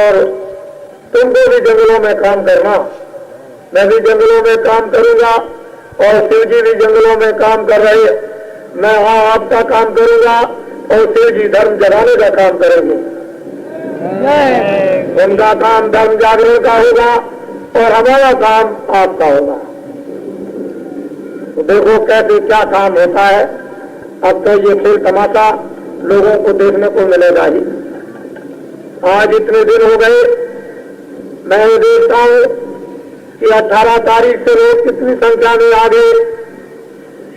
और तुमको भी जंगलों में काम करना, मैं भी जंगलों में काम करूंगा और शिव जी भी जंगलों में काम कर रहे, मैं वहां आपका काम करूंगा और शिव जी धर्म जगाने का काम करेंगे। उनका काम धर्म जागरण का होगा और हमारा काम आपका होगा। तो देखो कैसे क्या काम होता है। अब तो ये खेल तमाशा लोगों को देखने को मिलेगा ही। आज इतने दिन हो गए, मैं ये देखता हूं कि 18 तारीख से लोग कितनी संख्या में आ गए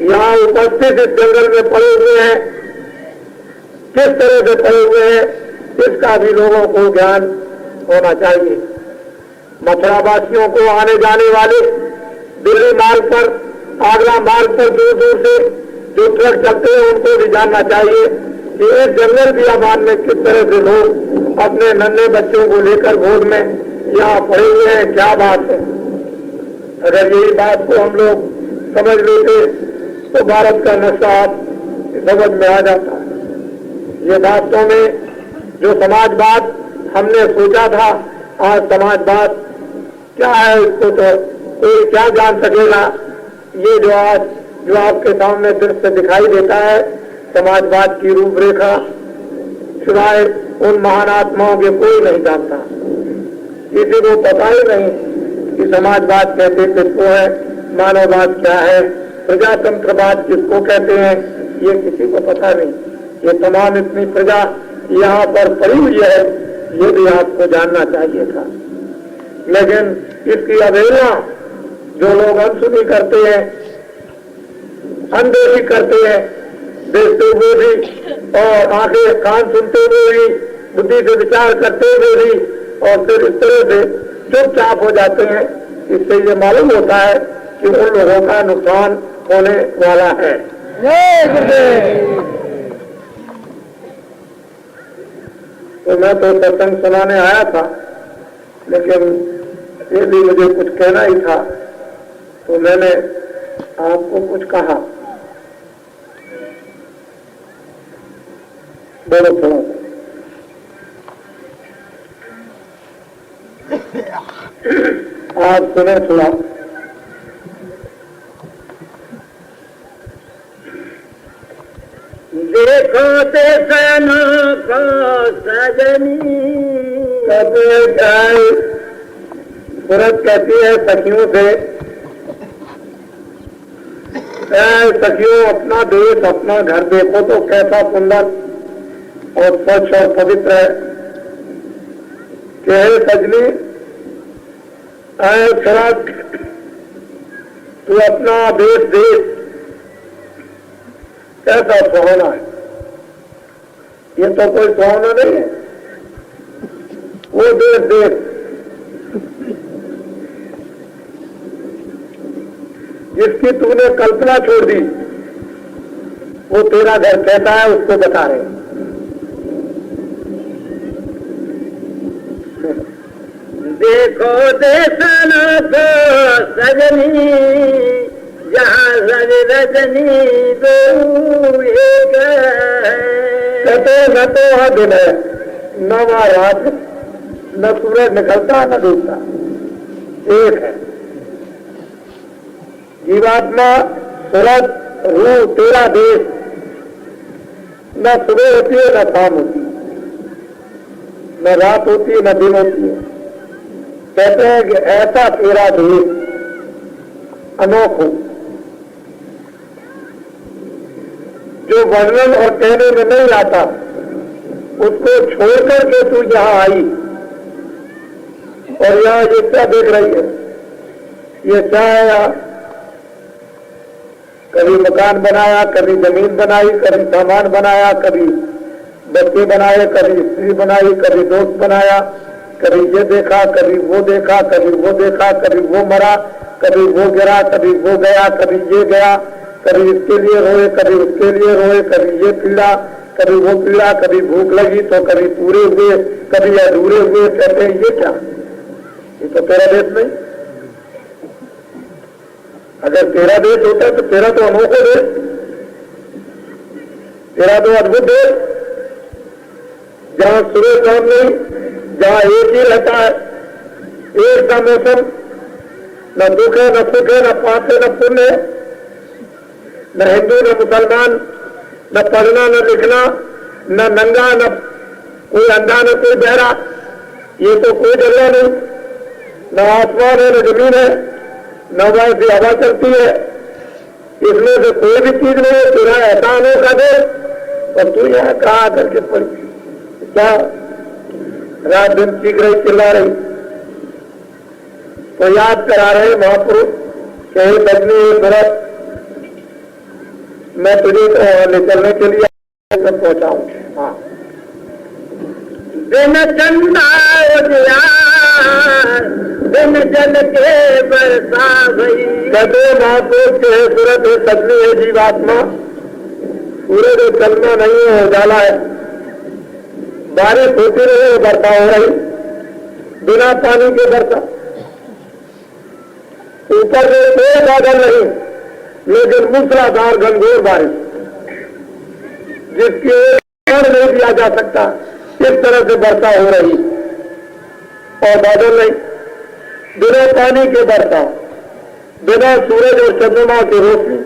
यहाँ उपस्थित इस जंगल में पड़े हुए हैं। किस तरह से पड़े हुए हैं इसका भी लोगों को ज्ञान होना चाहिए। मथुरावासियों को आने जाने वाले दिल्ली मार्ग पर, आगरा मार्ग पर दूर दूर से जो ट्रक चलते हैं उनको भी जानना चाहिए कि इस जंगल बियाबान में किस तरह से लोग अपने नन्हे बच्चों को लेकर गोद में यहाँ पड़े हुए हैं। क्या बात है। अगर यही बात को हम लोग समझ लेते तो भारत का नक्शा समझ में आ जाता है। ये वास्तव में जो समाजवाद हमने सोचा था, आज समाजवाद क्या है इसको तो कोई क्या जान सकेगा। ये जो आज जो आपके सामने दृश्य दिखाई देता है समाजवाद की रूपरेखा, सिवाय उन महान आत्माओं के कोई नहीं जानता। किसी को पता ही नहीं कि समाजवाद कहते किसको है, मानववाद क्या है, प्रजातंत्रवाद किसको कहते हैं, ये किसी को पता नहीं। ये तमाम इतनी प्रजा यहाँ पर पड़ी हुई है, ये भी आपको जानना चाहिए था। लेकिन इसकी अवहेलना जो लोग अनसुनी करते हैं, अनदेखी करते हैं, देखते हुए भी और आंखें कान सुनते हुए भी, बुद्धि से विचार करते हुए भी, और फिर इस तरह से चुपचाप हो जाते हैं। इससे ये मालूम होता है कि उन लोगों का नुकसान होने वाला है। तो मैं तो सत्संग सुनाने आया था, लेकिन ये भी मुझे कुछ कहना ही था, तो मैंने आपको कुछ कहा। बोलो थोड़ा आप सुने थोड़ा। देखो देसन को सजनी कभी जाए, सूरज कहती है सखियों से, सखियों अपना देश अपना घर देखो तो कैसा सुंदर और स्वच्छ और पवित्र है। कि सजनी सूरज तू अपना देश देख कैसा सुहाना है। ये तो कोई सुहाना नहीं है, वो देश देश जिसकी तूने कल्पना छोड़ दी, वो तेरा घर कैसा है उसको बता रहे। देखो देशन को सजनी जहाँ रज रजनी दो न तो है दिन है, न रात, न सूरज निकलता न डूबता, एक है। जीवात्मा सूरज रूह तेरा देश, न सुबह होती है न शाम होती है, न रात होती है न दिन होती है। कहते हैं कि ऐसा तेरा देश अनोखो जो वर्णन और कहने में नहीं आता, उसको छोड़कर के तू यहाँ आई और यहाँ ये क्या देख रही है। ये क्या है यहाँ, कभी मकान बनाया, कभी जमीन बनाई, कभी सामान बनाया, कभी बच्चे बनाए, कभी स्त्री बनाई, कभी दोस्त बनाया, कभी ये देखा, कभी वो देखा, कभी वो देखा, कभी वो मरा, कभी वो गिरा, कभी वो गया, कभी ये गया, कभी इसके लिए रोए, कभी उसके लिए रोए, कभी ये पीड़ा, कभी वो पीड़ा, कभी भूख लगी तो कभी पूरे हुए, कभी अधूरे हुए। कहते हैं ये क्या, ये तो तेरा देश नहीं। अगर तेरा देश होता तो तेरा तो अनोखा देश, तेरा तो अद्भुत देश, जहां सुबह शाम नहीं, जहां एक ही रहता है, एक का मौसम, न दुख है न सुख है, न पाप है न पुण्य है, न हिंदू न मुसलमान, न पढ़ना न लिखना, न नंगा न कोई अंधा न कोई बहरा, ये तो कोई जगह नहीं, न आसमान है न जमीन है, न वैसी हवा चलती है, इसमें से कोई भी चीज नहीं है। तेरा ऐसा अनोखा दे और तू यहाँ कहाँ आकर के पड़ी, क्या रात दिन चीख रही चिल्ला रही। तो याद करा रहे महापुरुष कि हे बजनी हे भरत, मैं तुझे ले चलने के लिए तक पहुंचाऊं। हाँ, दिन चंदा उजियार दिन जल के बरसा भई। कदे महापुरुष के सूरत है सजनी है जीवात्मा, सूरज चलना नहीं है, उजाला है, बारिश होती रही वर्षा हो रही, बिना पानी के वर्षा, ऊपर में कोई बादल नहीं, लेकिन मूसलाधार घनघोर बारिश, जिसकी ओर नहीं दिया जा सकता, इस तरह से वर्षा हो रही और बादल नहीं, बिना पानी के वर्षा, बिना सूरज और चंद्रमा की रोशनी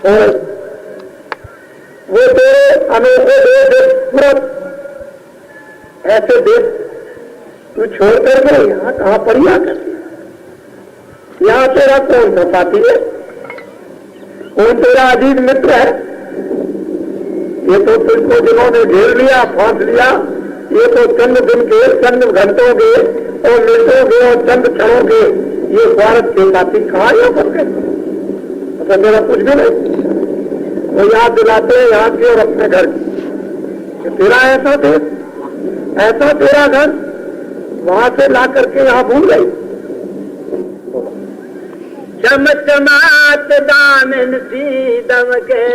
हो रही। वो तेरे अनोखे देश सूरत ऐसे देश तू छोड़ करके यहाँ कहाँ पर ही आकर, यहाँ तेरा कौन सा साथी है, कौन तेरा अजीज मित्र है? ये तो तुझको जिन्होंने घेर लिया, फांस लिया, ये तो चंद दिन के, चंद घंटों के और मिनटों के और चंद क्षणों के ये स्वार्थ के साथी कहाँ ये करके, अच्छा मेरा कुछ भी नहीं। वो याद दिलाते हैं यहाँ की और अपने घर की, तेरा ऐसा देश, ऐसा तेरा घर, वहां से ला करके यहाँ भूल गई। चमचमात दामन सी दमके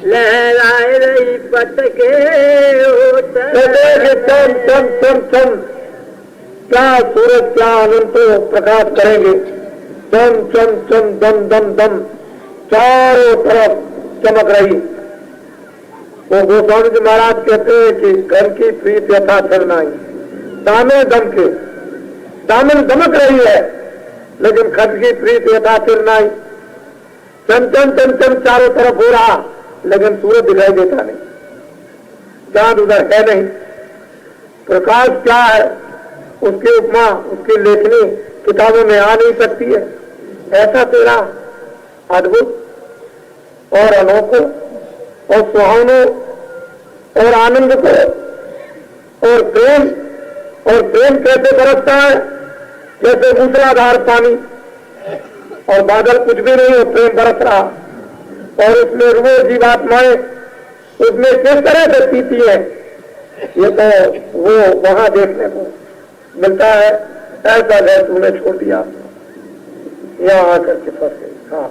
लहराए रही पटके चम चम चम चम, क्या सूरज क्या अनंत प्रकाश करेंगे, चम चम चम दम दम दम, चारों तरफ चमक रही। वो गोस्वामी जी महाराज कहते हैं कि घर की प्रीत यथा चलना ही, दामे दम के, दामन दमक रही है लेकिन खत की प्रीत यथा चलना ही, चमचम चमचम चारों तरफ हो रहा लेकिन सूरज दिखाई देता नहीं, चांद उधर है नहीं। प्रकाश क्या है, उसकी उपमा, उसकी लेखनी किताबों में आ नहीं सकती है। ऐसा तेरा अद्भुत और अनोखो और सुहावनो और आनंद को और प्रेम कैसे बरसता है, जैसे मूसलाधार पानी और बादल कुछ भी नहीं हो, प्रेम बरस रहा, और उसमें रुए जीवात्माएं उसमें किस तरह से पीती है, ये तो वो वहां देखने को मिलता है। ऐसा घर तूने छोड़ दिया, यहाँ आकर के फंस गई। हाँ,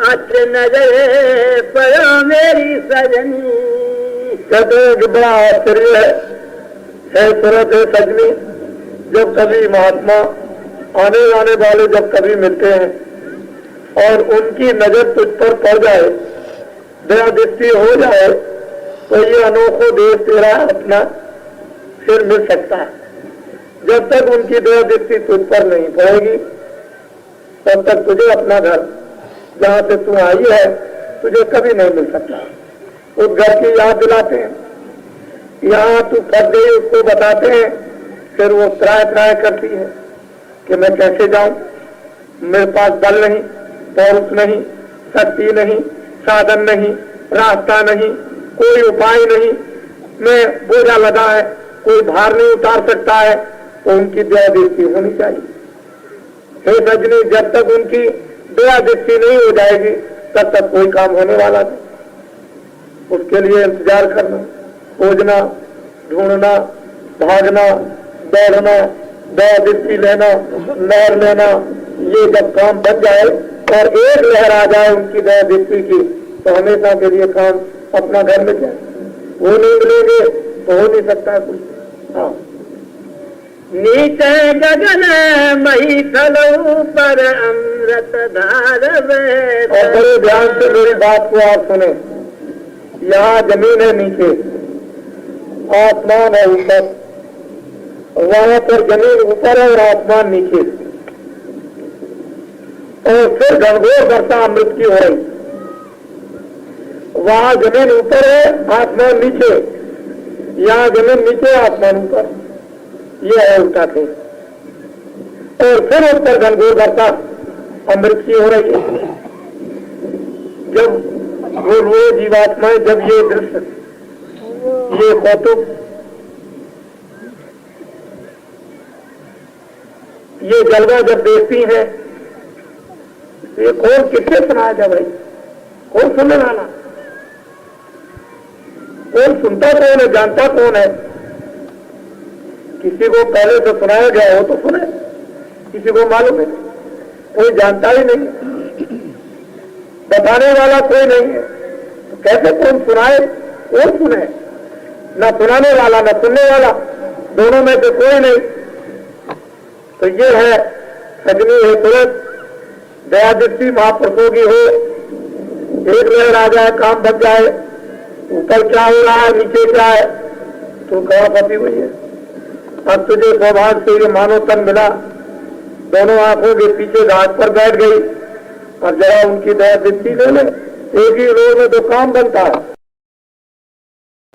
अच नजर पर मेरी सजनी, कहते हैं कि बड़ा आश्चर्य है सूरत है सजनी, जब कभी महात्मा आने जाने वाले जब कभी मिलते हैं और उनकी नजर तुझ पर पड़ जाए, दया दृष्टि हो जाए, तो ये अनोखो देश तेरा अपना फिर मिल सकता है। जब तक उनकी दया दृष्टि तुझ पर नहीं पड़ेगी तब तक तुझे अपना घर जहां से तू आई है तुझे कभी नहीं मिल सकता। उस घर की याद दिलाते हैं, यहाँ तू फंस गई उसको बताते हैं, फिर वो त्राय करती है कि मैं कैसे जाऊं, मेरे पास बल नहीं, पौरुष नहीं, शक्ति नहीं, साधन नहीं, रास्ता नहीं, कोई उपाय नहीं, मैं बोझा लगा है, कोई भार नहीं उतार सकता है। तो उनकी दया दृष्टि होनी चाहिए। हे सजनी, जब तक उनकी दया दृष्टि नहीं हो जाएगी तब तक कोई काम होने वाला नहीं। उसके लिए इंतजार करना, खोजना, ढूंढना, भागना, दौड़ना, दया दृष्टि लेना, लहर लेना, ये जब काम बन जाए और एक लहर आ जाए उनकी दया दृष्टि की, तो हमेशा के लिए काम अपना घर में जाए। वो नहीं मिलेंगे तो हो नहीं सकता कुछ। हाँ, नीचे गगन मही थलो पर अमृत धार। और बड़े ध्यान से मेरी बात को आप सुने, यहाँ जमीन है नीचे, आसमान है ऊपर, वहां पर जमीन ऊपर है और आसमान नीचे, और फिर घनघोर वर्षा अमृत की हो रही। वहां जमीन ऊपर है, आसमान नीचे, यहाँ जमीन नीचे, आसमान ऊपर, यह है उल्टा खेल। और फिर उस पर घनघोर वर्षा अमृत की हो रही है। जब वो जीवात्माएं जब ये दृश्य, ये कौतुक, ये जलवा जब देखती हैं, ये कौन किससे सुनाया जाए भाई? कौन सुनने वाला? कौन सुनता कौन है? जानता कौन है? किसी को पहले से सुनाया गया हो तो सुने, किसी को मालूम है, कोई जानता ही नहीं, बताने वाला कोई नहीं है, तो कैसे कौन सुनाए? कौन सुने? न सुनाने वाला न सुनने वाला, दोनों में से कोई नहीं। तो ये है सजनी है तुरंत, दया दृष्टि महापुरुषों की हो, एक लहर आ जाए, काम बच जाए, ऊपर क्या हो रहा है, नीचे क्या है, तो कहा फंसी हुई है। अब तुझे सौभाग्य से ये मानो तन मिला, दोनों आंखों के पीछे घाट पर बैठ गई, और जरा उनकी दया दृष्टि ले ले, एक ही रोज में तो काम बनता है।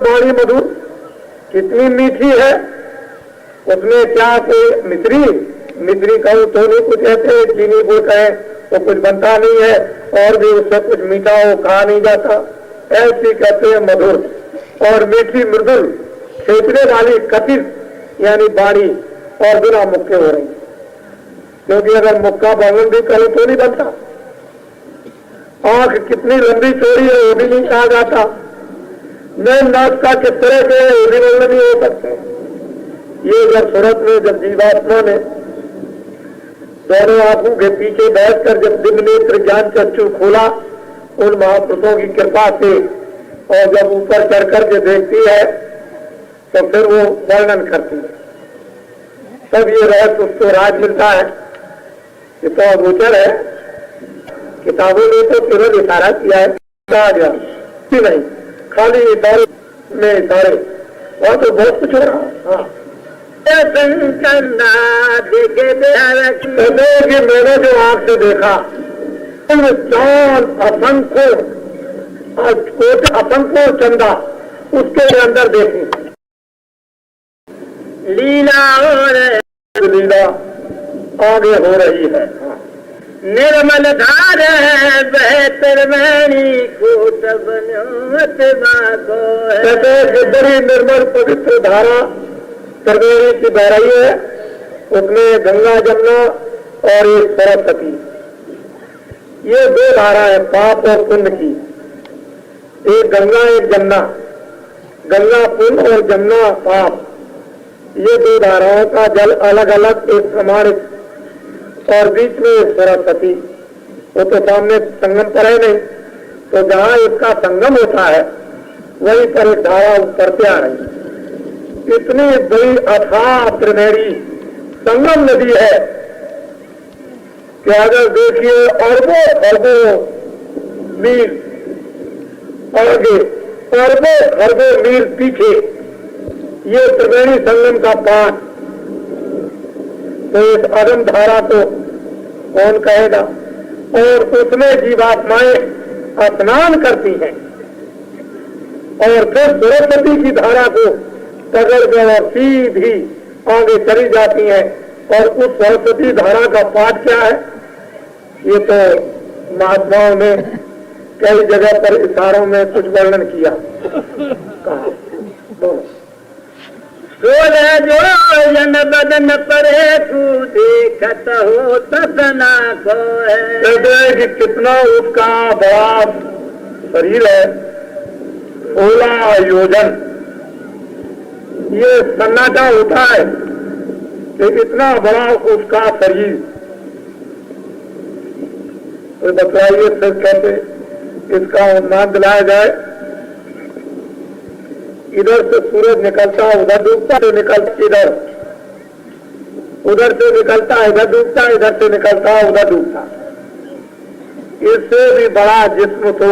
बड़ी मधुर, कितनी मीठी है, उसमें क्या कोई मिश्री कहूँ तो नहीं कुछ ऐसे, चीनी गुड़ कहे तो कुछ बनता नहीं है, और भी उससे कुछ मीठा हो कहा नहीं जाता, ऐसी कहते हैं मधुर और मीठी मृदुल, खेचने वाली कथित यानी बाणी, और बिना मुक्के हो रही। क्योंकि अगर मुक्का वर्णन भी करूं तो नहीं बनता, आंख कितनी लंबी चौड़ी है वो भी नहीं कहा जाता, नैन नाक का किस तरह के वो भी वर्णन नहीं हो सकते। ये जब सूरत में जब जीवात्मा ने दोनों आंखों के पीछे बैठकर जब दिव्य नेत्र ज्ञान चक्षु खोला उन महापुरुषों की कृपा से, और जब ऊपर चढ़ करके देखती है तो फिर वो वर्णन करती है, तब ये रहस्य उसको राज मिलता है। ये तो अगोचर है, किताबों ने तो केवल इशारा किया है, कहा गया नहीं, खाली इशारे में इशारे, वहां तो बहुत कुछ हो रहा है। हाँ, कि मैंने जो आंख से देखा चांद असंख्य चंदा उसके अंदर देखी लीला आगे हो रही है। निर्मल धार है बेहतर मैनी कोट बड़ी निर्मल पवित्र धारा त्रिवेणी की बह रही है, उसमें गंगा जमुना और एक सरस्वती, ये दो धारा है पाप और पुण्य की, एक गंगा एक जमुना, गंगा पुण्य और जमुना पाप, ये दो धाराओं का जल अलग अलग एक प्रमाणित, और बीच में सरस्वती, वो तो सामने संगम पर है नहीं, तो जहां इसका संगम होता है वहीं पर एक धारा ऊपर से आ रही। इतनी बड़ी अथाह त्रिवेणी संगम नदी है कि अगर देखिए अरबों अरबों मील आगे, अरबों अरबों मील पीछे ये त्रिवेणी संगम का पाठ, तो इस अगम धारा को कौन कहेगा? और उसमें जीवात्माएं स्नान करती हैं और फिर सरस्वती की धारा को पकड़ कर और सीधी आगे चली जाती हैं। और उस सरस्वती धारा का पाठ क्या है? ये तो महात्माओं ने कई जगह पर इशारों में कुछ वर्णन किया। कहा जो जन बदन परे तू देखत हो तसना को है, कि कितना उसका बड़ा शरीर है, 16 योजन, ये सन्नाटा होता है कि इतना बड़ा उसका शरीर। तो बताइए फिर कैसे इसका अनुमान दिलाया जाए? इधर से सूरज निकलता है उधर डूबता, तो निकलता इधर, उधर से निकलता है इधर डूबता, इधर से निकलता है उधर डूबता। इससे भी बड़ा जिस्म तो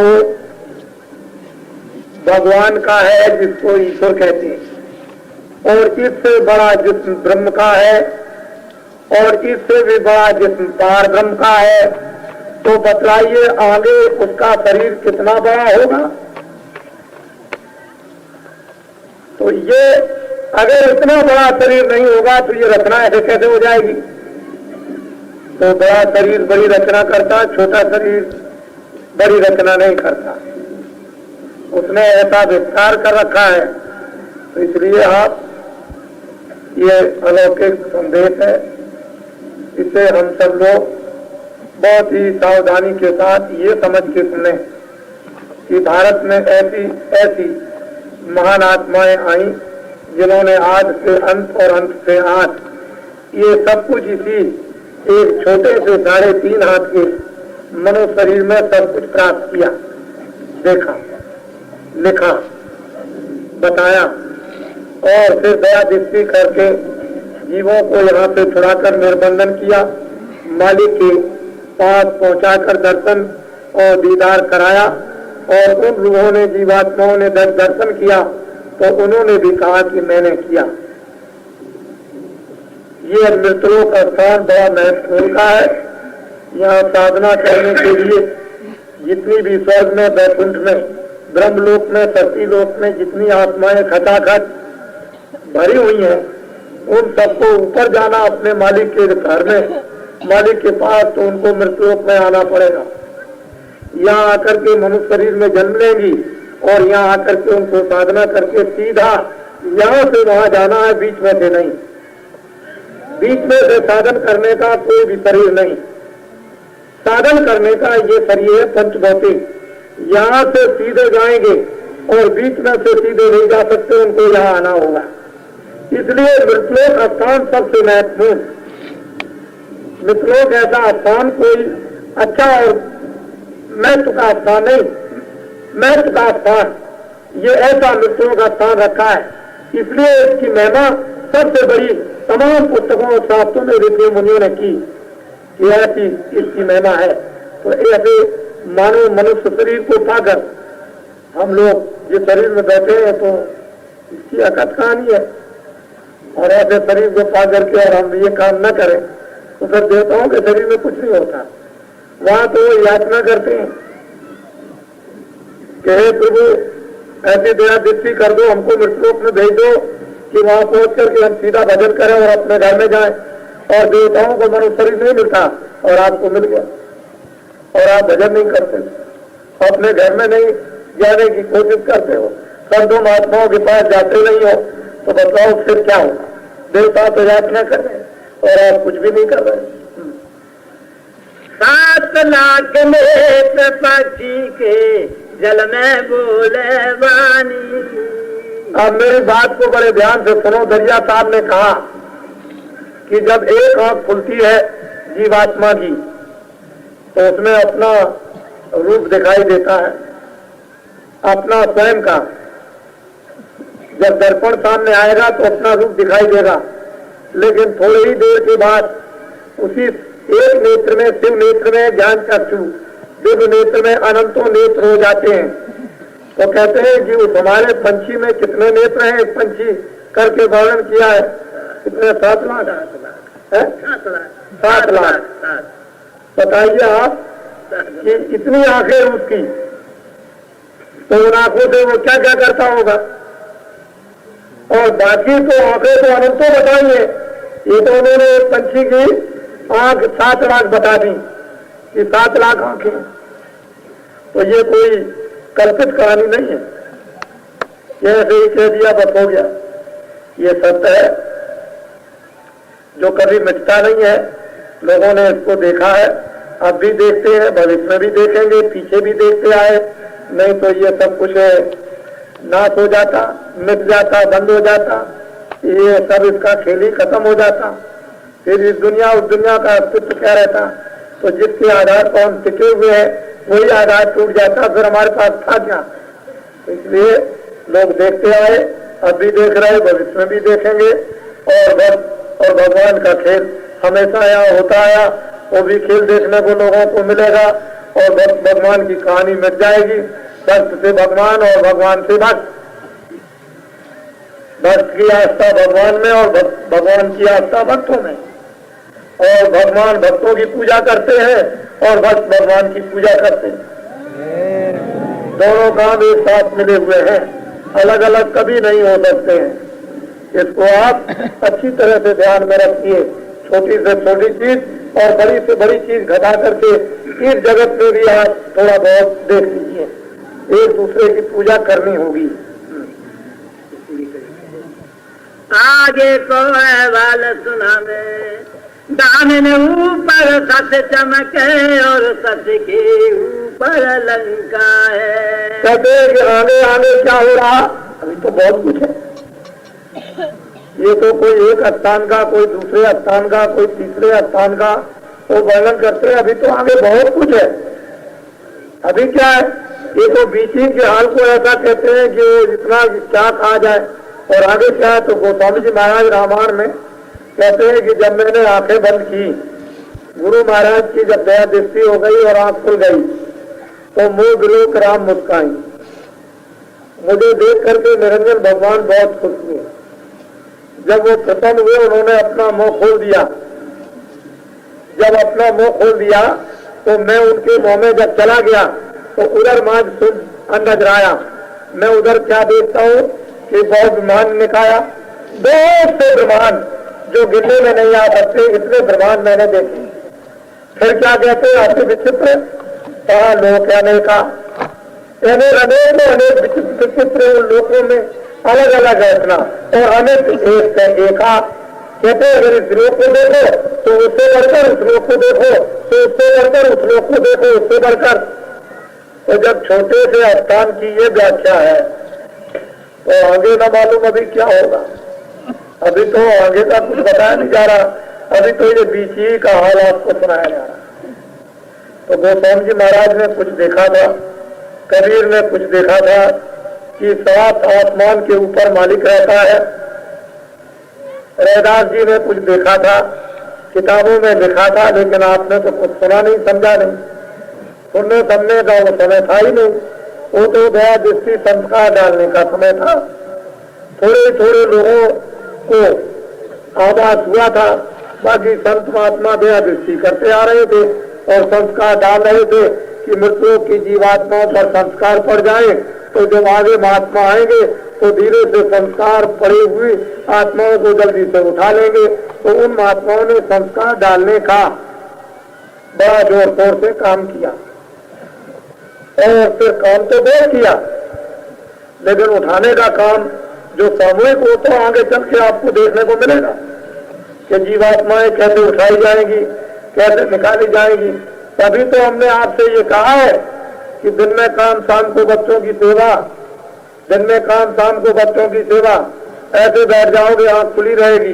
भगवान का है, जिसको ईश्वर कहते हैं। और इससे बड़ा जिस्म ब्रह्म का है और इससे भी बड़ा जिस्म पार ब्रह्म का है, तो बतलाइए आगे उसका शरीर कितना बड़ा होगा। तो ये अगर इतना बड़ा शरीर नहीं होगा तो ये रचना ऐसे कैसे हो जाएगी। तो बड़ा शरीर बड़ी रचना करता, छोटा शरीर बड़ी रचना नहीं करता। उसने ऐसा विस्तार कर रखा है। तो इसलिए आप ये अलौकिक संदेश है, इसे हम सब लोग बहुत ही सावधानी के साथ ये समझ के सुने कि भारत में ऐसी ऐसी महान आत्माएं आई जिन्होंने आज से अंत और अंत से आज ये सब कुछ इसी एक छोटे से 3.5 हाथ के मनुष्य शरीर में सब कुछ प्राप्त किया, देखा, लिखा, बताया और फिर दया दृष्टि करके जीवों को यहाँ से छुड़ाकर निर्बंधन किया, मालिक के पास पहुंचाकर दर्शन और दीदार कराया। और उन रूहों ने, जीवात्माओं ने दर्शन किया तो उन्होंने भी कहा कि मैंने किया। ये मृतलोक का स्थान बड़ा महत्वपूर्ण का है। यहाँ साधना करने के लिए जितनी भी स्वर्ग में, वैकुंठ में, ब्रह्मलोक में, सती लोक में जितनी आत्माएं खचाखच भरी हुई हैं, उन सबको ऊपर जाना अपने मालिक के घर में, मालिक के पास, तो उनको मृतलोक में आना पड़ेगा। यहाँ आकर के मनुष्य शरीर में जन्म लेंगी और यहाँ आकर के उनको साधना करके सीधा यहाँ से वहां जाना है, बीच में से नहीं। बीच में से साधन करने का कोई भी शरीर नहीं। साधन करने का ये शरीर है पंचभौतिक। यहाँ से सीधे जाएंगे और बीच में से सीधे नहीं जा सकते, उनको यहाँ आना होगा। इसलिए मृतलोक स्थान सबसे महत्वपूर्ण। मृतलोक ऐसा स्थान कोई अच्छा और महत्व का स्थान नहीं, महत्व का स्थान ये ऐसा मृतलोक का स्थान रखा है। इसलिए इसकी महिमा सबसे बड़ी तमाम पुस्तकों और शास्त्रों में ऋषि मुनियों ने की कि ऐसी इसकी महिमा है। तो ऐसे मानव मनुष्य शरीर को पाकर हम लोग जिस शरीर में बैठे हैं तो इसकी अकथ कहानी है। और ऐसे शरीर को पा करके और हम ये काम न करें तो फिर देवताओं के शरीर में कुछ नहीं होता। वहां तो वो याचना करते हैं कि हे प्रभु ऐसी दया दृष्टि कर दो, हमको मृतलोक में भेज दो कि वहां पहुंच करके हम सीधा भजन करें और अपने घर में जाएं। और देवताओं को मनुष्य शरीर नहीं मिलता और आपको मिल गया और आप भजन नहीं करते, अपने घर में नहीं जाने की कोशिश करते हो, संतों महात्माओं के पास जाते नहीं हो, तो बताओ फिर क्या होगा। देवता तो याचना कर रहे और आप कुछ भी नहीं कर रहे। 7 लाख नेत्र पक्षी के जल में बोले वाणी। अब मेरी बात को बड़े ध्यान से सुनो। दरिया साहब ने कहा कि जब एक आंख खुलती है जीवात्मा की तो उसमें अपना रूप दिखाई देता है, अपना स्वयं का। जब दर्पण सामने आएगा तो अपना रूप दिखाई देगा, लेकिन थोड़ी ही देर के बाद उसी एक नेत्र में, शिव नेत्र में ज्ञान चक्षु, दिव्य नेत्र में अनंतों नेत्र हो जाते हैं। तो कहते हैं कि उस हमारे पंछी में कितने नेत्र हैं, एक पंछी करके वर्णन किया है, कितने 7 लाख है, 7 लाख। बताइए आप कि इतनी आंखें उसकी, तो उन आंखों से वो क्या क्या करता होगा। और बाकी तो आंखें तो अनंतों बताइए, ये तो उन्होंने एक पंछी की आंख 7 लाख बता दी कि 7 लाख आंखें। तो ये कोई कल्पित कहानी नहीं है, ये ऐसे ही कह दिया बस हो गया। ये सत्य है जो कभी मिटता नहीं है। लोगों ने इसको देखा है, अब भी देखते हैं, भविष्य में भी देखेंगे, पीछे भी देखते आए। नहीं तो ये सब कुछ नाश हो जाता, मिट जाता, बंद हो जाता, ये सब इसका खेल ही खत्म हो जाता। फिर इस दुनिया उस दुनिया का अस्तित्व क्या रहता। तो जिसके आधार पर हम टिके हुए हैं वही आधार टूट जाता, फिर हमारे पास था क्या। इसलिए लोग देखते आए, अब भी देख रहे, भविष्य में भी देखेंगे। और भगवान का खेल हमेशा यहाँ होता आया, वो भी खेल देखने को लोगों को मिलेगा। और भगवान की कहानी मिट जाएगी, भक्त से भगवान और भगवान से भक्त। भक्त की आस्था भगवान में और भगवान की आस्था भक्तों में, और भगवान भक्तों की पूजा करते हैं और भक्त भगवान की पूजा करते हैं। दोनों काम एक साथ मिले हुए हैं, अलग अलग कभी नहीं हो सकते हैं। इसको आप अच्छी तरह से ध्यान में रखिए। छोटी से छोटी चीज और बड़ी से बड़ी चीज घटा करके इस जगत में भी आप थोड़ा बहुत देख लीजिए, एक दूसरे की पूजा करनी होगी। आगे को अहवाल सुनावे, दामन ऊपर सच चमके और सच के ऊपर लंका है। कहते हैं कि आगे आगे क्या हो रहा, अभी तो बहुत कुछ है। ये तो कोई एक स्थान का, कोई दूसरे स्थान का, कोई तीसरे स्थान का वो वर्णन करते हैं। अभी तो आगे बहुत कुछ है। अभी क्या है, ये तो बीची के हाल को ऐसा कहते हैं कि वो जितना क्या कहा जाए। और आगे क्या है, तो गोस्वामी जी महाराज रामायण में कहते हैं कि जब मैंने आंखें बंद की, गुरु महाराज की जब दया दृष्टि हो गई और आंख खुल गई, तो मुंह विलोक राम मुस्काई। मुझे देख करके निरंजन भगवान बहुत खुश हुए। जब वो प्रसन्न हुए, उन्होंने अपना मुंह खोल दिया। जब अपना मुंह खोल दिया तो मैं उनके मुंह में जब चला गया तो उधर माज नजर आया। मैं उधर क्या देखता हूँ कि बहुत ब्रह्मांड निकाया, बहुत से ब्रह्मांड जो गिनने में नहीं आ सकते, इतने ब्रह्मांड मैंने देखे। फिर क्या कहते हैं, अति विचित्र कहा लोक अनेका, यानी अनेक विचित्र लोगों में अलग अलग है इतना, और अनेक एक से एका। कहते हैं अगर इस लोक को देखो तो उससे बढ़कर उस लोक को देखो, तो उससे बढ़कर उस लोक को देखो, उससे बढ़कर। तो जब छोटे से स्थान की ये व्याख्या है तो आगे न मालूम अभी क्या होगा। अभी तो आगे का कुछ बताया नहीं जा रहा, अभी तो ये बीच ही का हाल आपको सुनाया जा रहा। तो गोस्वामी जी महाराज ने कुछ देखा था, कबीर ने कुछ देखा था कि सात आसमान के ऊपर मालिक रहता है। रैदास जी ने कुछ देखा था, किताबों में लिखा था, लेकिन आपने तो कुछ सुना नहीं, समझा नहीं। सुनने समझने का वो समय था ही नहीं। वो तो दया दृष्टि संस्कार डालने का समय था। थोड़े थोड़े लोगों को आवाज हुआ था, बाकी संत महात्मा दया दृष्टि करते आ रहे थे और संस्कार डाल रहे थे कि मृत्यु की जीवात्माओं पर संस्कार पड़ जाए, तो जब आगे महात्मा आएंगे तो धीरे से संस्कार पड़े हुए आत्माओं को जल्दी से उठा लेंगे। तो उन महात्माओं ने संस्कार डालने का बड़ा जोर शोर से काम किया, और फिर काम तो बहुत किया, लेकिन उठाने का काम जो सामूहिक हो तो आगे चल के आपको देखने को मिलेगा कि जीवात्माएं कैसे उठाई जाएंगी, कैसे निकाली जाएंगी। तभी तो हमने आपसे ये कहा है कि दिन में काम शाम को बच्चों की सेवा, दिन में काम शाम को बच्चों की सेवा। ऐसे बैठ जाओगे आंख खुली रहेगी।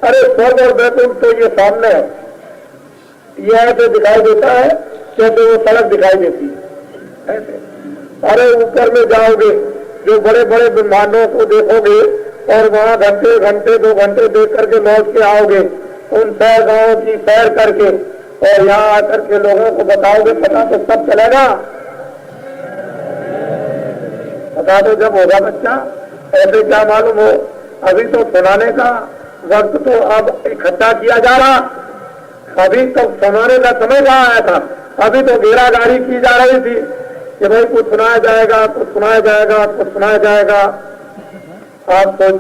अरे स्वर्ग और बैकुंठ तो ये सामने है, ये ऐसे दिखाई देता है जैसे वो सड़क दिखाई देती है ऐसे। अरे ऊपर में जाओगे जो बड़े बड़े ब्रह्मांडों को देखोगे और वहाँ घंटे घंटे 2 घंटे देख करके लौट के आओगे, उन सैर गांवों की सैर करके, और यहाँ आकर के लोगों को बताओगे, पता तो सब चलेगा। पता तो जब होगा बच्चा, ऐसे क्या मालूम हो। अभी तो सुनाने का वक्त तो अब इकट्ठा किया जा रहा, अभी तो सुनाने का समय कहाँ आया था। अभी तो घेरागाड़ी की जा रही थी कि भाई कुछ सुनाया जाएगा, कुछ सुनाया जाएगा, कुछ सुनाया जाएगा। आप सोचते